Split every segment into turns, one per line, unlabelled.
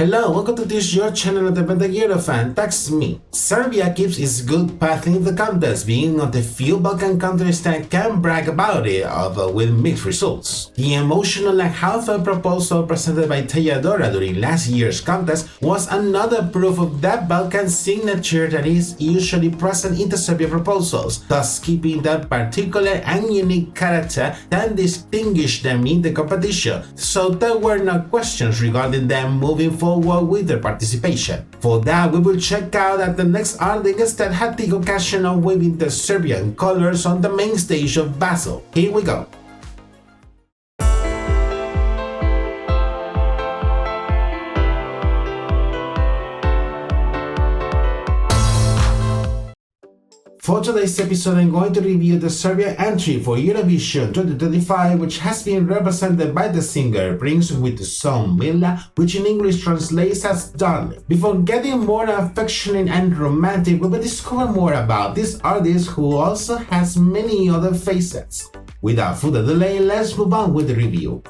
Hello, welcome to this your channel the Eurofan. That's me. Serbia keeps its good path in the contest, being one of the few Balkan countries that can brag about it, although with mixed results. The emotional and heartfelt proposal presented by Teodora during last year's contest was another proof of that Balkan signature that is usually present in the Serbian proposals, thus keeping that particular and unique character that distinguished them in the competition, so there were no questions regarding them moving forward with their participation. For that, we will check out at the next artist that had the occasion of waving the Serbian colors on the main stage of Basel. Here we go. For today's episode, I'm going to review the Serbian entry for Eurovision 2025, which has been represented by the singer Princ with the song Mila, which in English translates as Darling. Before getting more affectionate and romantic, we will discover more about this artist who also has many other facets. Without further delay, let's move on with the review.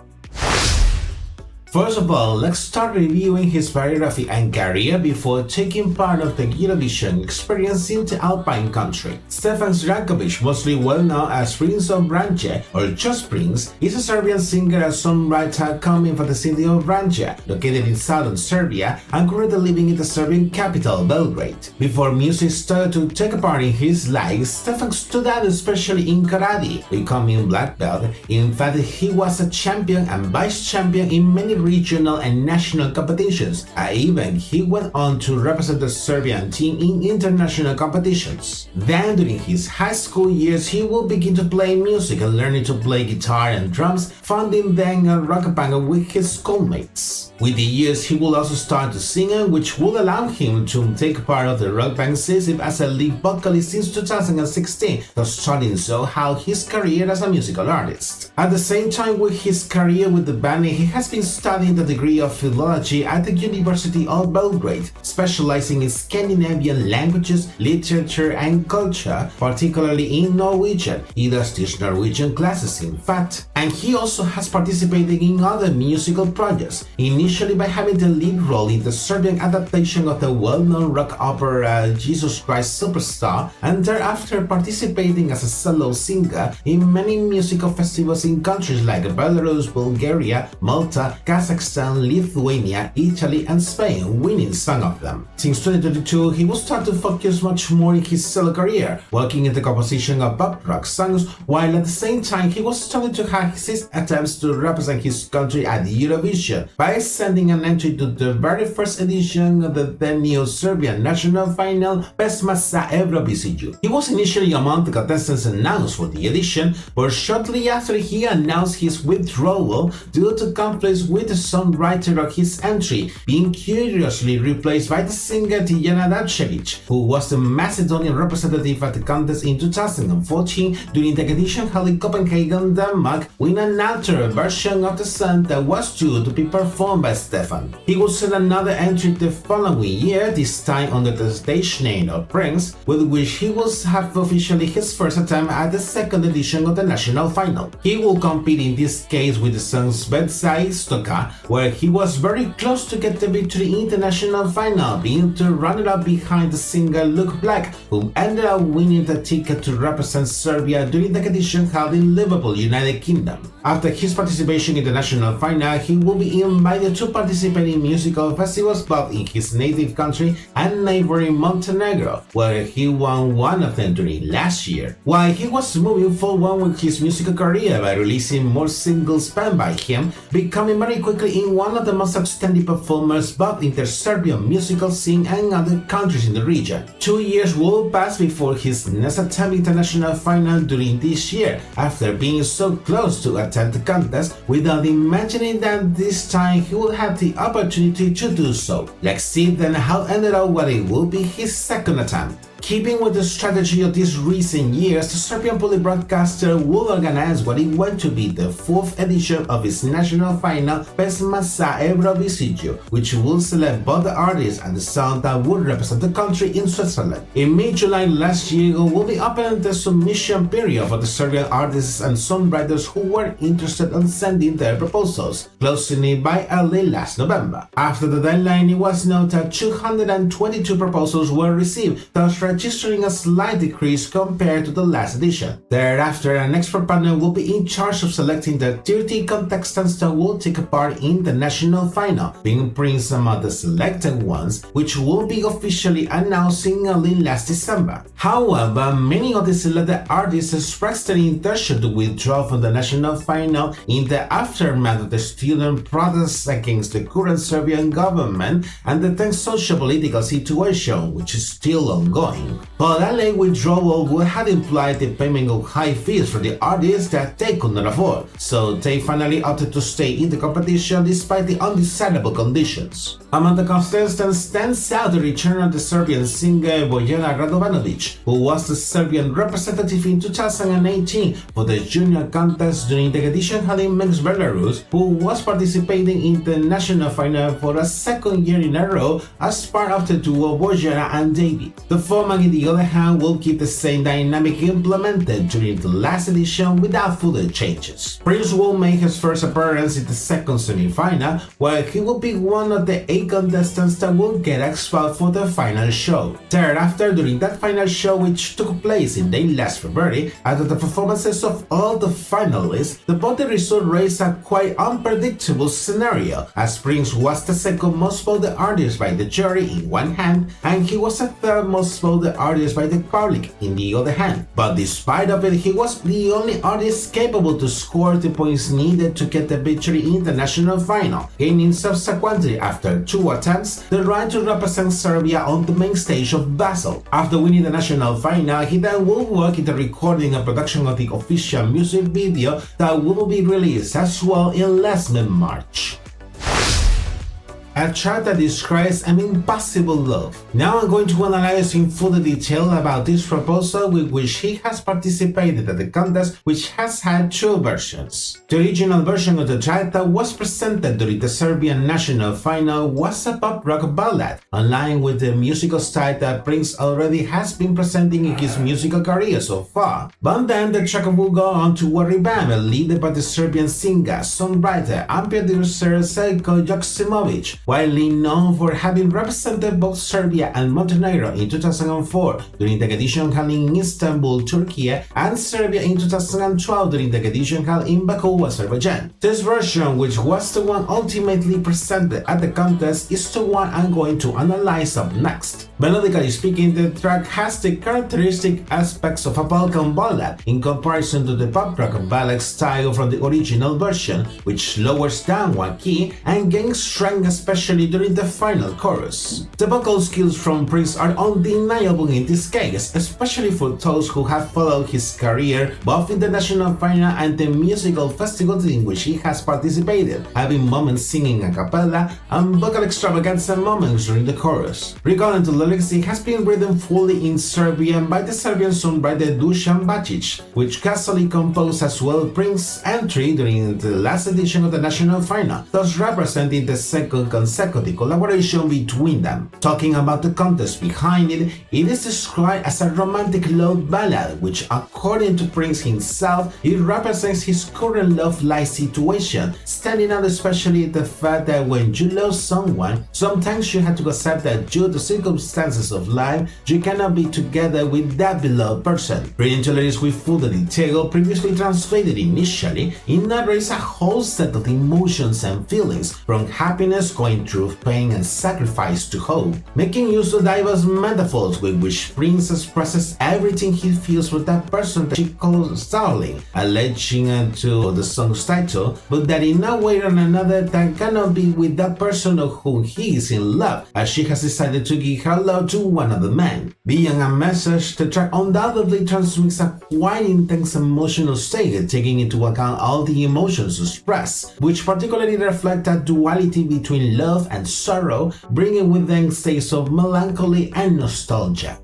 First of all, let's start reviewing his biography and career before taking part of the Eurovision experience in the Alpine country. Stefan Zrankovic, mostly well known as Princ of Vranje or just Princ, is a Serbian singer and songwriter coming from the city of Vranje, located in southern Serbia, and currently living in the Serbian capital, Belgrade. Before music started to take part in his life, Stefan stood out especially in karate, becoming black belt. In fact, he was a champion and vice-champion in many regional and national competitions, and even he went on to represent the Serbian team in international competitions. Then during his high school years, he will begin to play music and learning to play guitar and drums, founding then a rock band with his schoolmates. With the years, he will also start to sing, which will allow him to take part of the rock band season as a lead vocalist since 2016, thus starting so how his career as a musical artist. At the same time with his career with the band, he has been studying the degree of philology at the University of Belgrade, specializing in Scandinavian languages, literature, and culture, particularly in Norwegian. He does teach Norwegian classes, in fact, and he also has participated in other musical projects, initially by having the lead role in the Serbian adaptation of the well-known rock opera Jesus Christ Superstar, and thereafter participating as a solo singer in many musical festivals in countries like Belarus, Bulgaria, Malta, Kazakhstan, Lithuania, Italy, and Spain, winning some of them. Since 2022, he will start to focus much more in his solo career, working in the composition of pop rock songs, while at the same time he was starting to have his attempts to represent his country at Eurovision by sending an entry to the very first edition of the then new Serbian national final Pesma za Euroviziju. He was initially among the contestants announced for the edition, but shortly after he announced his withdrawal due to conflicts with the songwriter of his entry, being curiously replaced by the singer Tijana Davcevic, who was the Macedonian representative at the contest in 2014 during the edition held in Copenhagen, Denmark, with another version of the song that was due to be performed by Stefan. He would send another entry the following year, this time under the stage name of Princ, with which he will have officially his first attempt at the second edition of the national final. He will compete in this case with the song Svetsa Istoka, where he was very close to get the victory in the national final, being the runner-up behind the singer Luke Black, who ended up winning the ticket to represent Serbia during the edition held in Liverpool, United Kingdom. After his participation in the national final, he will be invited to participate in musical festivals both in his native country and neighboring Montenegro, where he won one of them during last year. While he was moving forward with his musical career by releasing more singles penned by him, becoming very quickly in one of the most outstanding performers both in the Serbian musical scene and other countries in the region. 2 years will pass before his next attempt international final during this year, after being so close to attend the contest without imagining that this time he will have the opportunity to do so. Let's see then how ended up what it will be his second attempt. Keeping with the strategy of these recent years, the Serbian public broadcaster will organize what it went to be the 4th edition of its national final Pesma sa Eurovision, which will select both the artists and the song that would represent the country in Switzerland. In mid-July last year, it will be opening the submission period for the Serbian artists and songwriters who were interested in sending their proposals, closing it by early last November. After the deadline, it was noted that 222 proposals were received, thus registering a slight decrease compared to the last edition. Thereafter, an expert panel will be in charge of selecting the 30 contestants that will take part in the national final, being Princ some of the selected ones, which will be officially announced in early last December. However, many of the selected artists expressed their intention to withdraw from the national final in the aftermath of the student protests against the current Serbian government and the tense socio-political situation, which is still ongoing. But that late withdrawal would have implied the payment of high fees for the artists that they could not afford, so they finally opted to stay in the competition despite the undesirable conditions. Among the contestants stands out the return of the Serbian singer Bojana Radovanovic, who was the Serbian representative in 2018 for the junior contest during the edition held in Minsk, Belarus, who was participating in the national final for a second year in a row as part of the duo Bojana and David. The format, on the other hand, will keep the same dynamic implemented during the last edition without further changes. Princ will make his first appearance in the second semi-final, where he will be one of the 8 contestants that will get expelled for the final show. Thereafter, during that final show, which took place in late last February, after the performances of all the finalists, the voting result raised a quite unpredictable scenario, as Princ was the second most voted artist by the jury in one hand, and he was the third most voted artist by the public in the other hand. But despite of it, he was the only artist capable to score the points needed to get the victory in the national final, gaining subsequently, after 2 attempts, the right to represent Serbia on the main stage of Basel. After winning the national final, he then will work in the recording and production of the official music video that will be released as well in last March. A chart that describes an impossible love. Now I'm going to analyze in further detail about this proposal with which he has participated at the contest, which has had 2 versions. The original version of the chart that was presented during the Serbian national final was a pop rock ballad, aligned with the musical style that Princ already has been presenting in his musical career so far. But then the track will go on to a revamp led by the Serbian singer, songwriter, and producer Zeljko Joksimovic, widely known for having represented both Serbia and Montenegro in 2004 during the edition held in Istanbul, Turkey, and Serbia in 2012 during the edition held in Baku, Azerbaijan. This version, which was the one ultimately presented at the contest, is the one I'm going to analyze up next. Melodically speaking, the track has the characteristic aspects of a Balkan ballad in comparison to the pop rock ballad style from the original version, which lowers down one key and gains strength especially during the final chorus. The vocal skills from Princ are undeniable in this case, especially for those who have followed his career both in the national final and the musical festivals in which he has participated, having moments singing a cappella and vocal extravaganza moments during the chorus. Regarding the lyrics, it has been written fully in Serbian by the Serbian songwriter Dusan Bacic, which casually composed as well Princ's entry during the last edition of the national final, thus representing the second consecutive collaboration between them. Talking about the context behind it, it is described as a romantic love ballad, which according to Princ himself, it represents his current love life situation, standing out especially the fact that when you love someone, sometimes you have to accept that due to circumstances of life, you cannot be together with that beloved person. Reading the lyrics with further detail, previously translated initially, it narrates a whole set of emotions and feelings, from happiness going through pain and sacrifice to hope, making use of diverse metaphors with which Princ expresses everything he feels for that person that she calls darling, alleging to the song's title, but that in one way or another that cannot be with that person of whom he is in love, as she has decided to give her love to one other man. Beyond a message, the track undoubtedly transmits a quite intense emotional state, taking into account all the emotions expressed, which particularly reflect a duality between love and sorrow, bringing with them states of melancholy and nostalgia.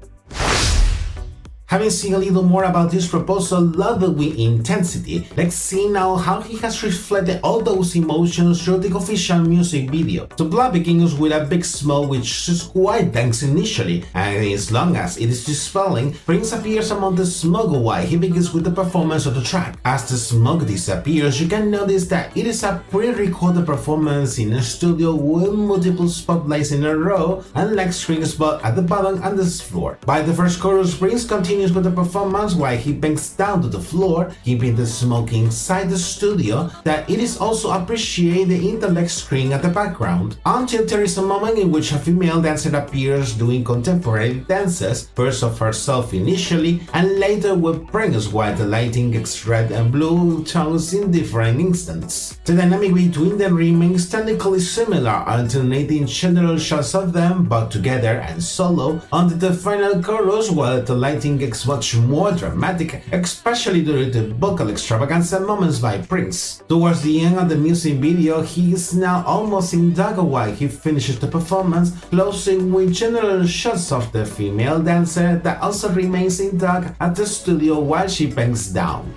Having seen a little more about this proposal leveled with intensity, let's see now how he has reflected all those emotions through the official music video. The plot begins with a big smile which is quite dense initially, and as long as it is dispelling, Princ appears among the smoke while he begins with the performance of the track. As the smoke disappears, you can notice that it is a pre-recorded performance in a studio with multiple spotlights in a row and like screen spot at the bottom and the floor. By the first chorus, Princ continues with the performance while he bends down to the floor, keeping the smoke inside the studio, that it is also appreciated in the leg screen at the background, until there is a moment in which a female dancer appears doing contemporary dances, first of herself initially, and later with Princ while the lighting gets red and blue tones in different instants. The dynamic between them remains technically similar, alternating general shots of them both together and solo until the final chorus, while the lighting gets much more dramatic, especially during the vocal extravaganza moments by Princ. Towards the end of the music video, he is now almost in dog while he finishes the performance, closing with general shots of the female dancer that also remains in dog at the studio while she bends down.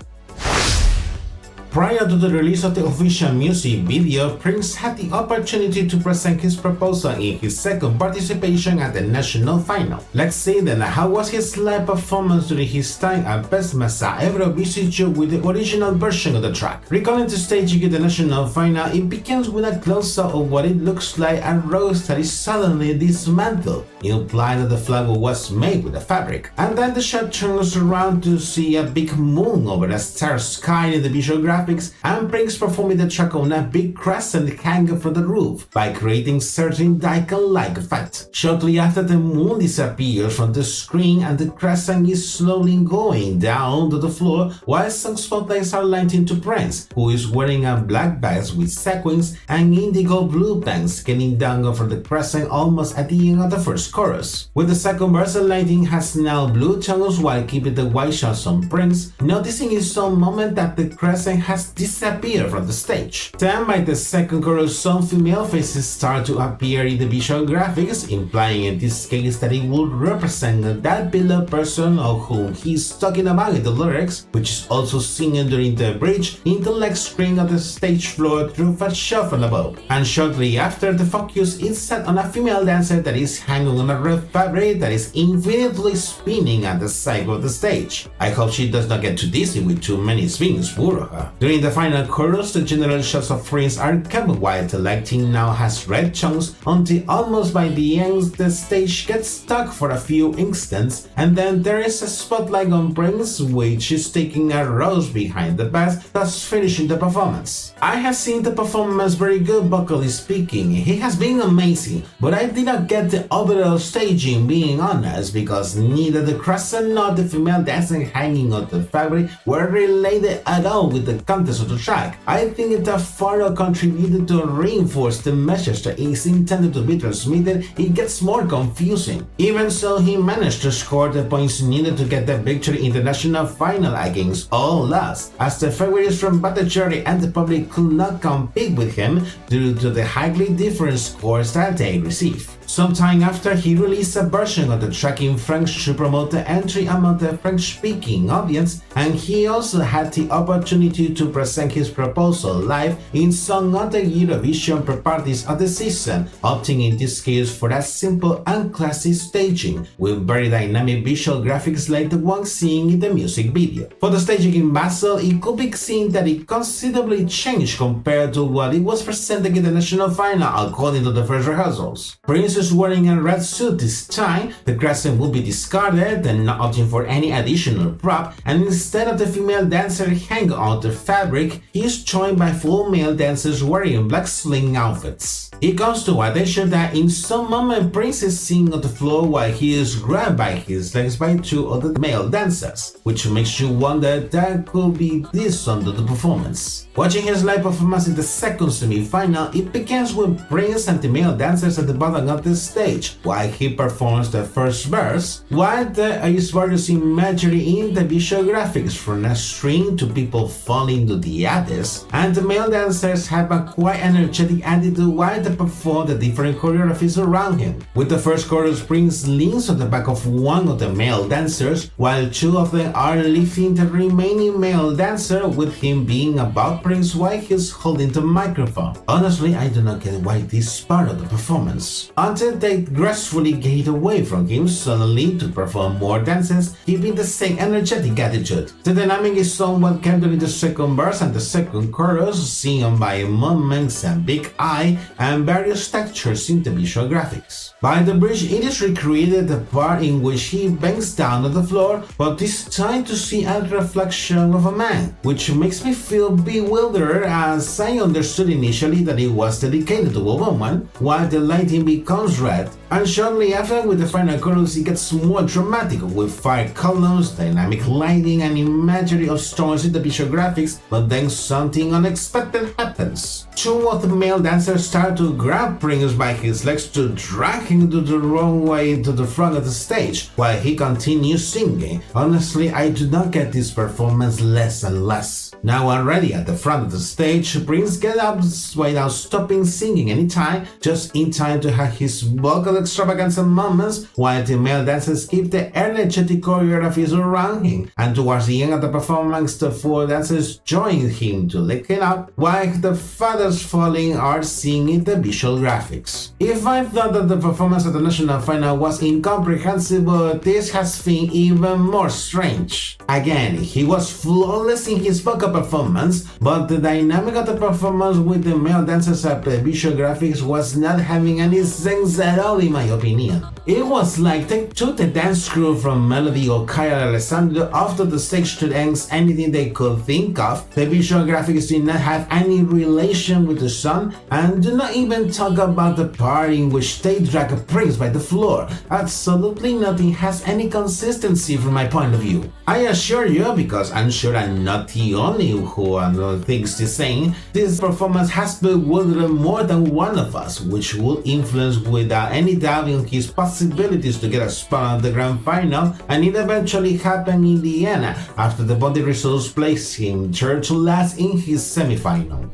Prior to the release of the official music video, Princ had the opportunity to present his proposal in his second participation at the national final. Let's see then how was his live performance during his time at Best Masa Eurovision with the original version of the track. Recalling the staging at the national final, it begins with a close-up of what it looks like a rose that is suddenly dismantled, implying that the flower was made with a fabric. And then the shot turns around to see a big moon over a star sky in the visual graphics, and Princ performing the track on a big crescent hanging from the roof by creating certain Daikon-like effect. Shortly after, the moon disappears from the screen and the crescent is slowly going down to the floor while some spotlights are lighting to Princ, who is wearing a black vest with sequins and indigo blue pants getting down over the crescent almost at the end of the first chorus. With the second verse, the lighting has now blue tones while keeping the white shots on Princ, noticing in some moment that the crescent has disappeared from the stage. Then by the second chorus, some female faces start to appear in the visual graphics, implying in this case that it would represent that beloved person of whom he is talking about in the lyrics, which is also singing during the bridge in the leg screen of the stage floor through a shot from above. And shortly after, the focus is set on a female dancer that is hanging on a red fabric that is infinitely spinning at the side of the stage. I hope she does not get too dizzy with too many spins, poor her. During the final chorus, the general shots of Princ are kept while the lighting now has red tones until almost by the end the stage gets stuck for a few instants, and then there is a spotlight on Princ which is taking a rose behind the back, thus finishing the performance. I have seen the performance very good vocally speaking, he has been amazing, but I did not get the overall staging being honest, because neither the crescent nor the female dancing hanging on the fabric were related at all with the contest of the track. I think that further contributed to reinforce the message that is intended to be transmitted. It gets more confusing. Even so, he managed to score the points needed to get the victory in the national final against all odds, as the favorites from Bhattacharya and the public could not compete with him due to the highly different scores that they received. Sometime after, he released a version of the track in French to promote the entry among the French-speaking audience, and he also had the opportunity to present his proposal live in some other Eurovision parties of the season, opting in this case for a simple and classy staging with very dynamic visual graphics like the one seen in the music video. For the staging in Basel, it could be seen that it considerably changed compared to what it was presented in the national final according to the first rehearsals. Princ is wearing a red suit this time, the crescent will be discarded and not opting for any additional prop, and instead of the female dancer hanging on the fabric, he is joined by full male dancers wearing black sling outfits. It comes to attention that in some moment Princ is seen on the floor while he is grabbed by his legs by two other male dancers, which makes you wonder that could be this under the performance. Watching his live performance in the second semi-final, it begins with Princ and the male dancers at the bottom of the the stage while he performs the first verse, while there is various imagery in the visual graphics from a string to people falling to the abyss, and the male dancers have a quite energetic attitude while they perform the different choreographies around him. With the first chorus, Princ leans on the back of one of the male dancers, while two of them are lifting the remaining male dancer, with him being above Princ while he's holding the microphone. Honestly, I do not get why this is part of the performance, until they gracefully get away from him suddenly to perform more dances, keeping the same energetic attitude. The dynamic is somewhat kept during the second verse and the second chorus, seen by movements and big eye and various textures in the visual graphics. By the bridge, it is recreated the part in which he bends down on the floor, but this time to see a reflection of a man, which makes me feel bewildered, as I understood initially that it was dedicated to a woman, while the lighting becomes red, and shortly after, with the final chorus, it gets more dramatic with fire columns, dynamic lighting, and imagery of storms in the visual graphics, but then something unexpected happens. Two of the male dancers start to grab Princ by his legs to drag him to the wrong way to the front of the stage, while he continues singing. Honestly, I do not get this performance less and less. Now already at the front of the stage, Princ gets up without stopping singing anytime, just in time to have his vocal extravaganza moments, while the male dancers keep the energetic choreographies around him, and towards the end of the performance, the four dancers join him to lick it up, while the feathers falling are seen in the visual graphics. If I thought that the performance at the national final was incomprehensible, this has been even more strange. Again, he was flawless in his vocal performance, but the dynamic of the performance with the male dancers at the visual graphics was not having any sense at all, in my opinion. It was like they took the dance crew from Melody or Kyle Alessandro off to the stage to dance anything they could think of. The visual graphics did not have any relation with the song, and do not even talk about the part in which they drag Princ by the floor. Absolutely nothing has any consistency from my point of view. I assure you, because I'm sure I'm not the only who thinks the same, this performance has bewildered more than one of us, which will influence without any doubt in his possibilities to get a spot on the grand final, and it eventually happened in the end, after the voting results placed him third to last in his semi-final.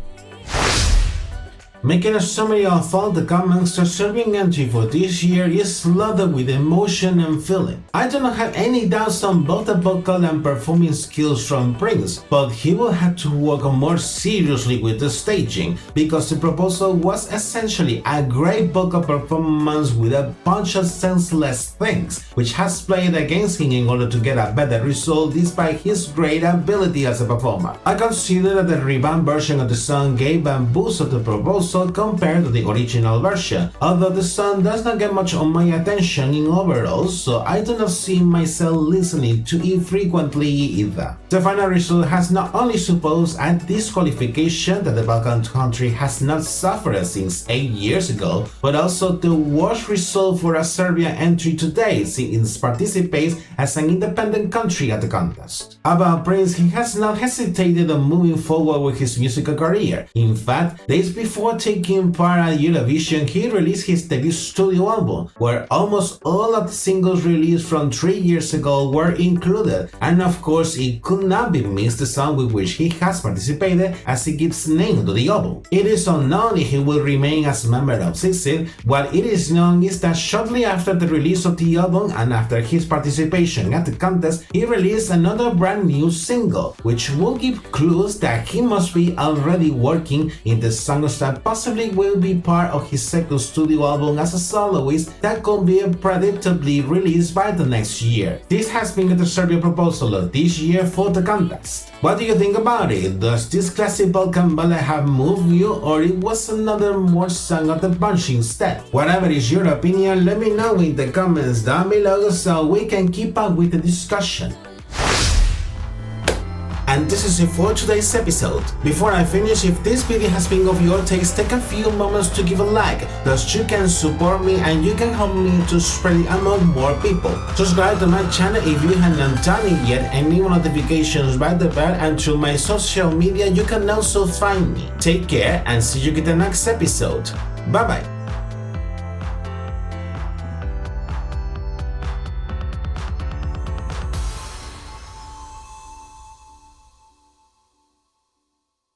Making a summary of all the comments, the Serbian entry for this year is loaded with emotion and feeling. I do not have any doubts on both the vocal and performing skills from Princ, but he will have to work more seriously with the staging, because the proposal was essentially a great vocal performance with a bunch of senseless things, which has played against him in order to get a better result despite his great ability as a performer. I consider that the revamped version of the song gave a boost to the proposal compared to the original version, although the song does not get much of my attention in overall, so I do not see myself listening to it frequently either. The final result has not only supposed a disqualification that the Balkan country has not suffered since 8 years ago, but also the worst result for a Serbia entry today, since it participates as an independent country at the contest. About Princ, he has not hesitated on moving forward with his musical career. In fact, days before taking part at Eurovision, he released his debut studio album, where almost all of the singles released from 3 years ago were included, and of course it could not be missed the song with which he has participated, as it gives name to the album. It is unknown if he will remain as a member of Sixteen. What it is known is that shortly after the release of the album and after his participation at the contest, he released another brand new single, which will give clues that he must be already working in the songs that possibly will be part of his second studio album as a soloist that could be predictably released by the next year. This has been the Serbian proposal of this year for the contest. What do you think about it? Does this classic Balkan ballad have moved you, or it was another more song of the bunch instead? Whatever is your opinion, let me know in the comments down below so we can keep up with the discussion. And this is it for today's episode. Before I finish, if this video has been of your taste, take a few moments to give a like, thus you can support me and you can help me to spread it among more people. Subscribe to my channel if you haven't done it yet, and leave notifications by the bell, and through my social media you can also find me. Take care and see you in the next episode. Bye bye.